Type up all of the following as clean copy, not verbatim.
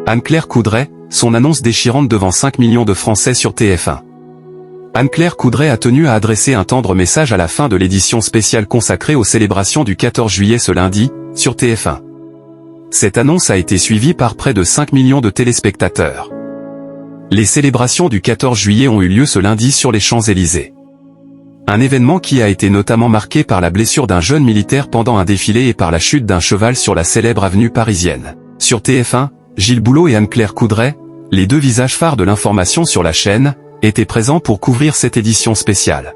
Anne-Claire Coudray, son annonce déchirante devant 5 millions de Français sur TF1. Anne-Claire Coudray a tenu à adresser un tendre message à la fin de l'édition spéciale consacrée aux célébrations du 14 juillet ce lundi, sur TF1. Cette annonce a été suivie par près de 5 millions de téléspectateurs. Les célébrations du 14 juillet ont eu lieu ce lundi sur les Champs-Élysées. Un événement qui a été notamment marqué par la blessure d'un jeune militaire pendant un défilé et par la chute d'un cheval sur la célèbre avenue parisienne. Sur TF1, Gilles Boulot et Anne-Claire Coudray, les deux visages phares de l'information sur la chaîne, étaient présents pour couvrir cette édition spéciale.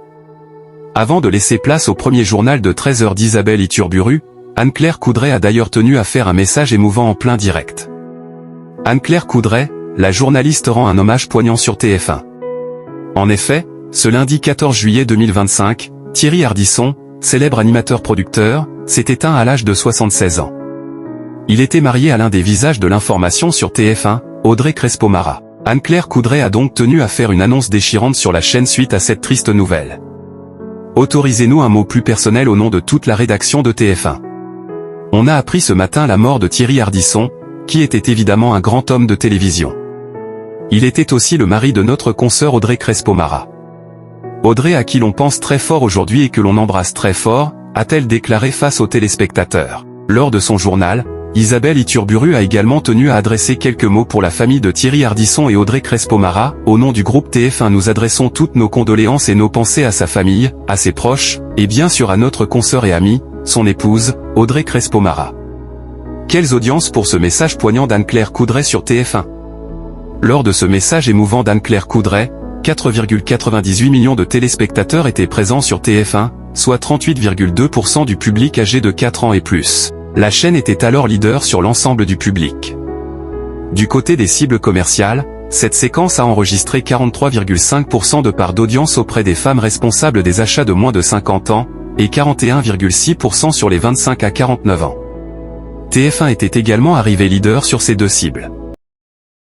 Avant de laisser place au premier journal de 13h d'Isabelle Iturburu, Anne-Claire Coudray a d'ailleurs tenu à faire un message émouvant en plein direct. Anne-Claire Coudray, la journaliste rend un hommage poignant sur TF1. En effet, ce lundi 14 juillet 2025, Thierry Ardisson, célèbre animateur-producteur, s'est éteint à l'âge de 76 ans. Il était marié à l'un des visages de l'information sur TF1, Audrey Crespo-Mara. Anne-Claire Coudray a donc tenu à faire une annonce déchirante sur la chaîne suite à cette triste nouvelle. Autorisez-nous un mot plus personnel au nom de toute la rédaction de TF1. On a appris ce matin la mort de Thierry Ardisson, qui était évidemment un grand homme de télévision. Il était aussi le mari de notre consoeur Audrey Crespo-Mara. Audrey à qui l'on pense très fort aujourd'hui et que l'on embrasse très fort, a-t-elle déclaré face aux téléspectateurs. Lors de son journal, Isabelle Iturburu a également tenu à adresser quelques mots pour la famille de Thierry Ardisson et Audrey Crespo-Mara. Au nom du groupe TF1, nous adressons toutes nos condoléances et nos pensées à sa famille, à ses proches, et bien sûr à notre consoeur et amie, son épouse, Audrey Crespo-Mara. Quelles audiences pour ce message poignant d'Anne-Claire Coudray sur TF1. Lors de ce message émouvant d'Anne-Claire Coudray, 4,98 millions de téléspectateurs étaient présents sur TF1, soit 38,2% du public âgé de 4 ans et plus. La chaîne était alors leader sur l'ensemble du public. Du côté des cibles commerciales, cette séquence a enregistré 43,5% de part d'audience auprès des femmes responsables des achats de moins de 50 ans, et 41,6% sur les 25 à 49 ans. TF1 était également arrivé leader sur ces deux cibles.